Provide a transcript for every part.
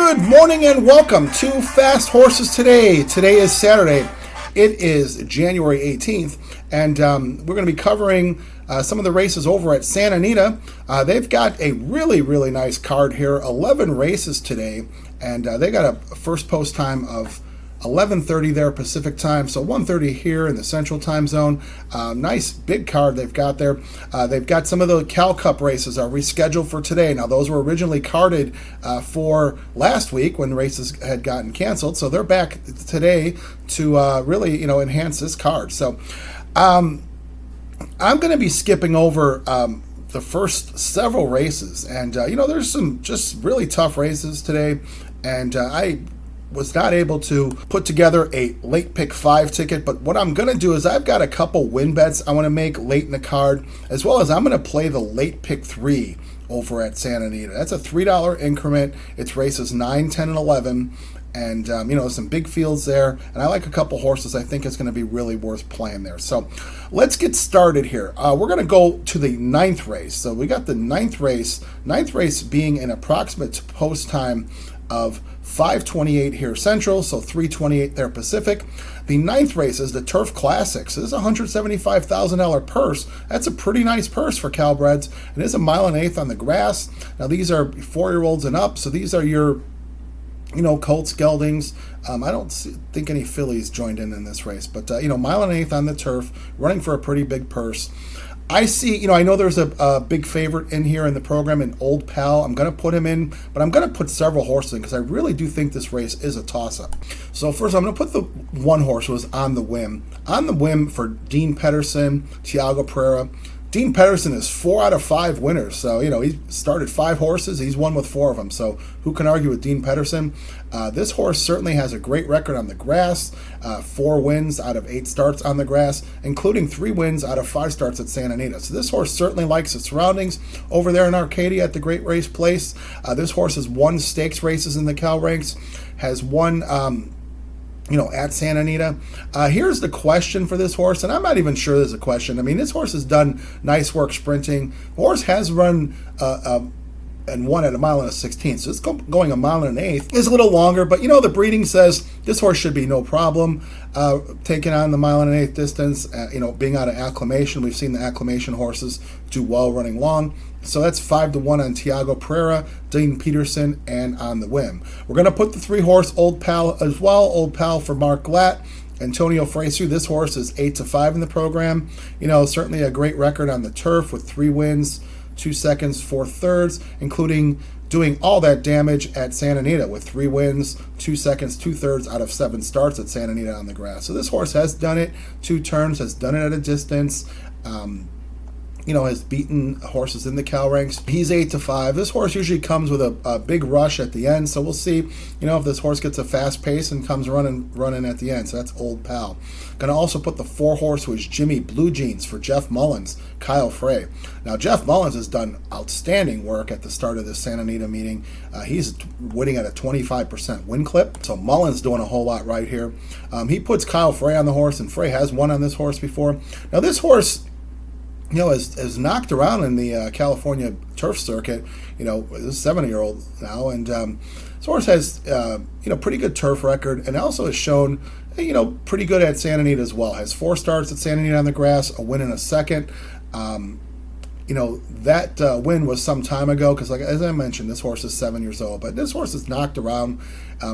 Good morning and welcome to Fast Horses Today. Today is Saturday. It is January 18th, and we're going to be covering some of the races over at Santa Anita. They've got a really nice card here, 11 races today, and they got a first post time of 11:30 there Pacific time, so 1:30 here in the Central Time Zone. Nice big card they've got there. They've got some of the Cal Cup races are rescheduled for today. Now those were originally carded for last week when races had gotten canceled, so they're back today to really enhance this card. So I'm going to be skipping over the first several races, and there's some just really tough races today, and I was not able to put together a late pick 5 ticket, but what I'm going to do is I've got a couple win bets I want to make late in the card, as well as I'm going to play the late pick 3 over at Santa Anita. That's a $3 increment. It's races 9, 10, and 11, and some big fields there, and I like a couple horses I think it's going to be really worth playing there. So let's get started here. We're going to go to the 9th race. So we got the 9th race being an approximate post time of 5:28 here Central, so 3:28 there Pacific. The 9th race is the Turf Classics. This is a $175,000 purse. That's a pretty nice purse for Calbreds. It is a 1.8 miles on the grass. Now these are 4-year-olds and up, so these are your colts, geldings. I don't think any fillies joined in this race, but 1.8 miles on the turf, running for a pretty big purse. I see, I know there's a big favorite in here in the program, an Old Pal. I'm going to put him in, but I'm going to put several horses in because I really do think this race is a toss-up. So first, I'm going to put the one horse who was on the whim. On the whim for Dean Pedersen, Tiago Pereira. Dean Pedersen is 4 out of 5 winners. So, he started 5 horses. He's won with 4 of them. So who can argue with Dean Pedersen? This horse certainly has a great record on the grass. 4 wins out of 8 starts on the grass, including 3 wins out of 5 starts at Santa Anita. So this horse certainly likes the surroundings over there in Arcadia at the Great Race Place. This horse has won stakes races in the Cal ranks, has won at Santa Anita. Here's the question for this horse, and I'm not even sure there's a question. I mean, this horse has done nice work sprinting. The horse has run and won at 1.16 miles, so it's going 1.8 miles. It's a little longer, but the breeding says this horse should be no problem taking on the 1.8 miles distance. Being out of acclimation, we've seen the acclimation horses do well running long. So that's 5-1 on Tiago Pereira, Dean Pedersen, and on the whim. We're going to put the 3-horse Old Pal as well. Old Pal for Mark Glatt. Antonio Fraser, this horse is 8-5 in the program. Certainly a great record on the turf with 3 wins, 2 seconds, 4 thirds, including doing all that damage at Santa Anita with 3 wins, 2 seconds, 2 thirds out of 7 starts at Santa Anita on the grass. So this horse has done it 2 turns, has done it at a distance. Has beaten horses in the Cal ranks. He's 8-5. This horse usually comes with a big rush at the end, so we'll see, if this horse gets a fast pace and comes running at the end. So that's Old Pal. Going to also put the 4-horse, who is Jimmy Blue Jeans for Jeff Mullins, Kyle Frey. Now, Jeff Mullins has done outstanding work at the start of this Santa Anita meeting. He's winning at a 25% win clip, so Mullins doing a whole lot right here. He puts Kyle Frey on the horse, and Frey has won on this horse before. Now, this horse has knocked around in the California turf circuit. This 7-year-old now, and this horse has pretty good turf record, and also has shown pretty good at Santa Anita as well. Has 4 starts at Santa Anita on the grass, a win and a second. That win was some time ago because, as I mentioned, this horse is 7 years old. But this horse is knocked around.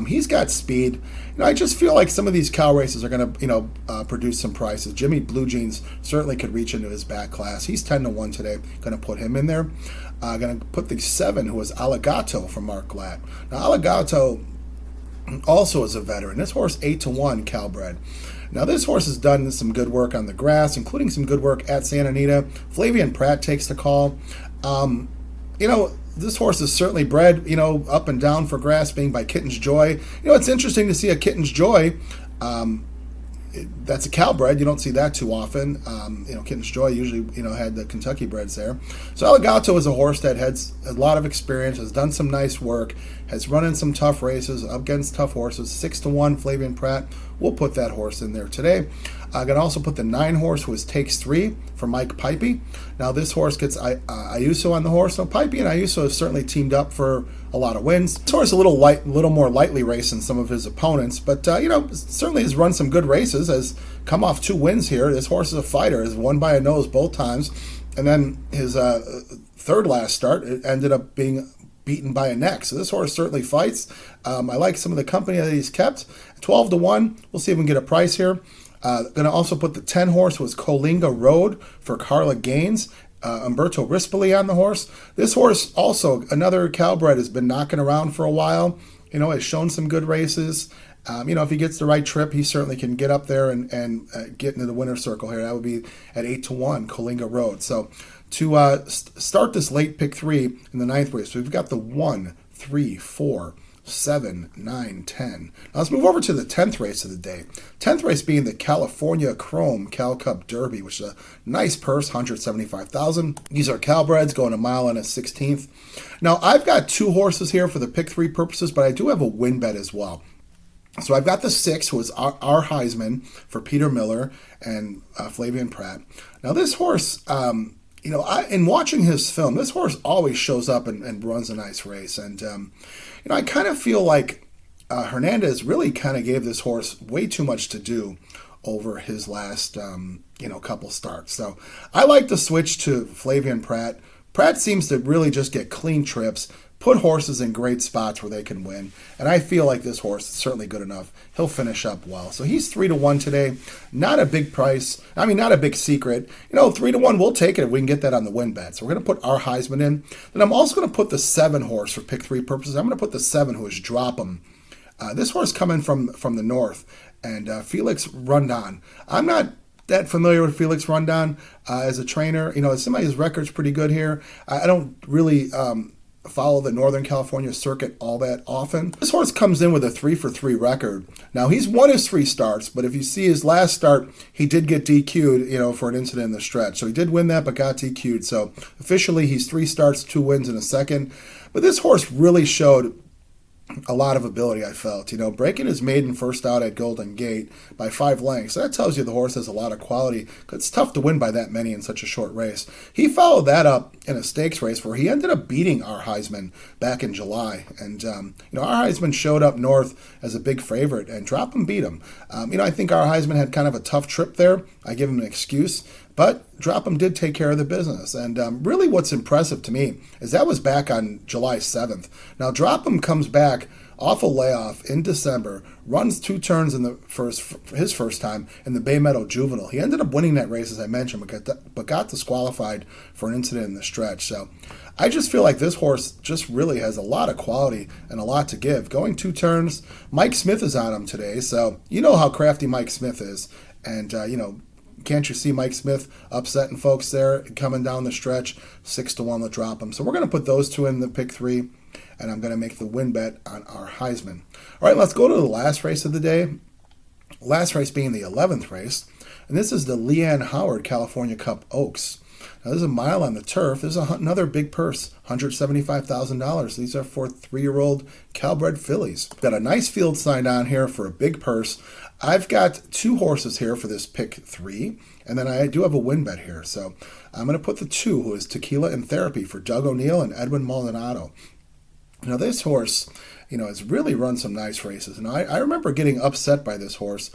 He's got speed. I just feel like some of these cow races are going to, produce some prices. Jimmy Blue Jeans certainly could reach into his back class. He's 10-1 today. Going to put him in there. Going to put the 7, who is Allegato from Mark Glatt. Now, Allegato also is a veteran. This horse 8-1 Calbred. Now, this horse has done some good work on the grass, including some good work at Santa Anita. Flavian Pratt takes the call. This horse is certainly bred, up and down for grass, being by Kitten's Joy. It's interesting to see a Kitten's Joy. That's a Calbred. You don't see that too often. Kitten's Joy usually, had the Kentucky breds there. So Allegato is a horse that has a lot of experience, has done some nice work, has run in some tough races up against tough horses. 6-1 Flavian Pratt. We'll put that horse in there today. I'm going to also put the 9 horse, who is Takes 3 for Mike Pipey. Now this horse gets Ayuso on the horse. So Pipey and Ayuso have certainly teamed up for a lot of wins. This horse is a little more lightly raced than some of his opponents, but certainly has run some good races. Has come off 2 wins here. This horse is a fighter. Has won by a nose both times, and then his third last start, it ended up being beaten by a neck. So this horse certainly fights. I like some of the company that he's kept. 12-1. We'll see if we can get a price here. Going to also put the 10 horse, was Coalinga Road for Carla Gaines. Umberto Rispoli on the horse. This horse also, another Calbred, has been knocking around for a while. Has shown some good races. If he gets the right trip, he certainly can get up there and get into the winner's circle here. That would be at 8-1, Coalinga Road. So to start this late pick 3 in the 9th race, we've got the 1, 3, 4, 7, 9, 10. Now let's move over to the 10th race of the day. 10th race being the California Chrome Cal Cup Derby, which is a nice purse, $175,000. These are Calbreds going a mile and a 16th. Now I've got 2 horses here for the pick 3 purposes, but I do have a win bet as well. So I've got the 6, who is our Heisman for Peter Miller and Flavien Prat. Now this horse, in watching his film, this horse always shows up and runs a nice race. And, I kind of feel like Hernandez really kind of gave this horse way too much to do over his last, couple starts. So I like to switch to Flavien Prat. Prat seems to really just get clean trips, put horses in great spots where they can win. And I feel like this horse is certainly good enough. He'll finish up well. So he's 3-1 today. Not a big price. Not a big secret. 3-1, we'll take it if we can get that on the win bet. So we're going to put our Heisman in. Then I'm also going to put the 7 horse for pick 3 purposes. I'm going to put the 7, who is Drop 'em. This horse coming from the north, and Felix Rondon. I'm not that familiar with Felix Rondon as a trainer. His record's pretty good here. I don't really follow the Northern California circuit all that often. This horse comes in with a 3-for-3 record. Now, he's won his 3 starts, but if you see his last start, he did get DQ'd, for an incident in the stretch. So he did win that, but got DQ'd. So officially, he's 3 starts, 2 wins in a second. But this horse really showed a lot of ability, I felt. Breaking his maiden first out at Golden Gate by 5 lengths. That tells you the horse has a lot of quality. It's tough to win by that many in such a short race. He followed that up in a stakes race where he ended up beating our Heisman back in July. And, our Heisman showed up north as a big favorite, and Drop 'em beat him. I think our Heisman had kind of a tough trip there. I give him an excuse. But Drop 'em did take care of the business. And really what's impressive to me is that was back on July 7th. Now Drop 'em comes back off a layoff in December, runs 2 turns in his first time in the Bay Meadow Juvenile. He ended up winning that race, as I mentioned, but got disqualified for an incident in the stretch. So I just feel like this horse just really has a lot of quality and a lot to give. Going 2 turns, Mike Smith is on him today. So you know how crafty Mike Smith is. And, can't you see Mike Smith upsetting folks there coming down the stretch? 6-1 to Drop 'em. So we're going to put those 2 in the pick 3, and I'm going to make the win bet on our Heisman. All right, let's go to the last race of the day. Last race being the 11th race, and this is the Leanne Howard California Cup Oaks. Now, this is a mile on the turf. This is another big purse, $175,000. These are for 3-year-old Calbred fillies. Got a nice field signed on here for a big purse. I've got 2 horses here for this pick 3, and then I do have a win bet here. So I'm going to put the 2, who is Tequila in Therapy for Doug O'Neill and Edwin Maldonado. Now, this horse, has really run some nice races. And I remember getting upset by this horse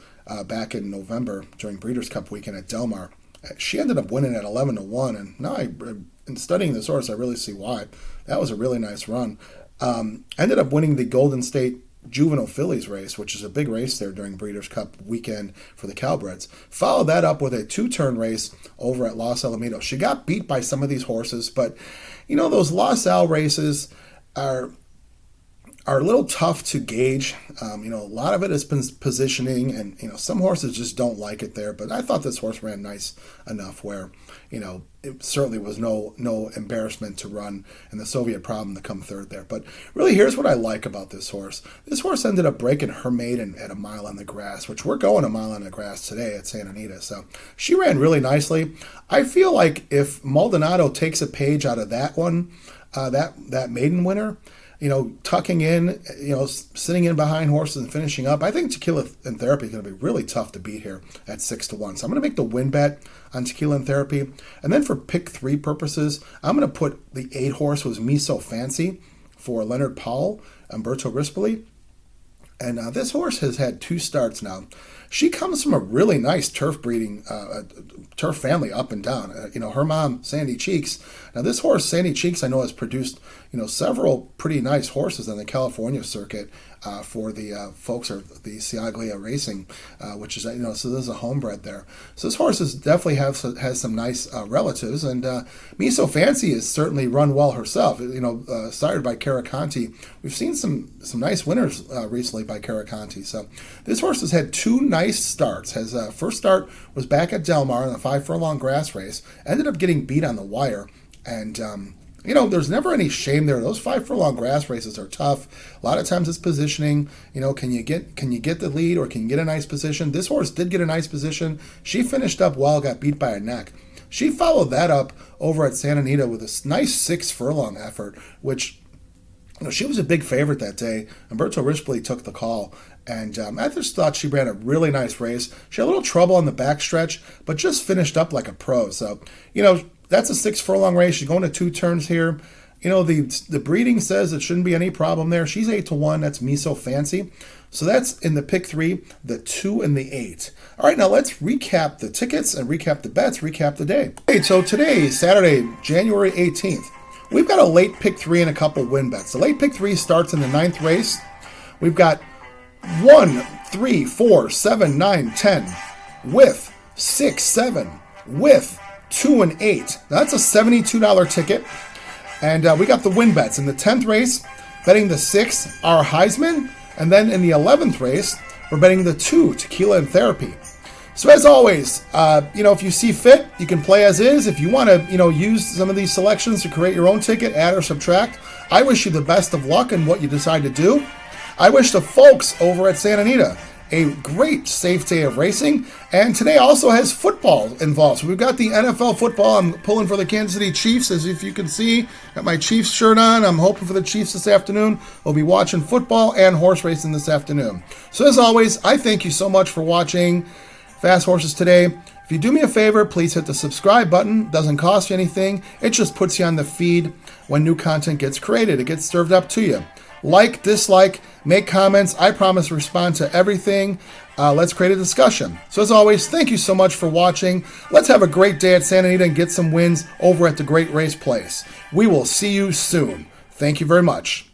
back in November during Breeders' Cup weekend at Del Mar. She ended up winning at 11-1, and now in studying this horse, I really see why. That was a really nice run. Ended up winning the Golden State Juvenile Fillies race, which is a big race there during Breeders' Cup weekend for the Calbreds. Followed that up with a 2-turn race over at Los Alamitos. She got beat by some of these horses, but those Los Al races are a little tough to gauge. A lot of it is positioning, and some horses just don't like it there. But I thought this horse ran nice enough where it certainly was no embarrassment to run in the Soviet Problem to come 3rd there. But really, here's what I like about this horse. This horse ended up breaking her maiden at a mile on the grass, which we're going a mile on the grass today at Santa Anita. So she ran really nicely. I feel like if Maldonado takes a page out of that one, that maiden winner, tucking in, sitting in behind horses and finishing up. I think Tequila and Therapy is going to be really tough to beat here at 6-1. So I'm going to make the win bet on Tequila and Therapy. And then for pick 3 purposes, I'm going to put the 8 horse was Me So Fancy for Leonard Powell, Umberto Rispoli. And this horse has had 2 starts now. She comes from a really nice turf breeding, turf family up and down. Her mom, Sandy Cheeks. Now this horse, Sandy Cheeks, I know has produced, several pretty nice horses on the California circuit for the folks or the Ciaglia Racing, which is, so there's a homebred there. So this horse definitely has some nice relatives. And Me So Fancy has certainly run well herself. Sired by Caraconti. We've seen some nice winners recently by Caraconti. So this horse has had 2 nice starts. His first start was back at Del Mar in the 5 furlong grass race. Ended up getting beat on the wire. And, there's never any shame there. Those 5 furlong grass races are tough. A lot of times it's positioning. Can you get the lead or can you get a nice position? This horse did get a nice position. She finished up well, got beat by a neck. She followed that up over at Santa Anita with a nice 6 furlong effort, which she was a big favorite that day. Umberto Rispoli took the call. And I just thought she ran a really nice race. She had a little trouble on the backstretch, but just finished up like a pro. So, that's a 6 furlong race. She's going to 2 turns here. The breeding says it shouldn't be any problem there. She's 8-1. That's Me So Fancy. So that's in the pick 3, the 2 and the 8. All right, now let's recap the tickets and recap the bets, recap the day. Okay, so today, Saturday, January 18th, we've got a late pick 3 and a couple win bets. The late pick 3 starts in the 9th race. We've got 1, 3, 4, 7, 9, 10 with 6, 7 with 2 and 8. That's a $72 ticket. And we got the win bets. In the 10th race, betting the 6, our Heisman. And then in the 11th race, we're betting the 2, Tequila and Therapy. So as always, if you see fit, you can play as is. If you want to, use some of these selections to create your own ticket, add or subtract, I wish you the best of luck in what you decide to do. I wish the folks over at Santa Anita a great, safe day of racing. And today also has football involved. So we've got the NFL football. I'm pulling for the Kansas City Chiefs, as if you can see. Got my Chiefs shirt on. I'm hoping for the Chiefs this afternoon. We'll be watching football and horse racing this afternoon. So as always, I thank you so much for watching Fast Horses today. If you do me a favor, please hit the subscribe button. Doesn't cost you anything. It just puts you on the feed when new content gets created. It gets served up to you. Like, dislike, make comments. I promise to respond to everything. Let's create a discussion. So as always, thank you so much for watching. Let's have a great day at Santa Anita and get some wins over at the Great Race Place. We will see you soon. Thank you very much.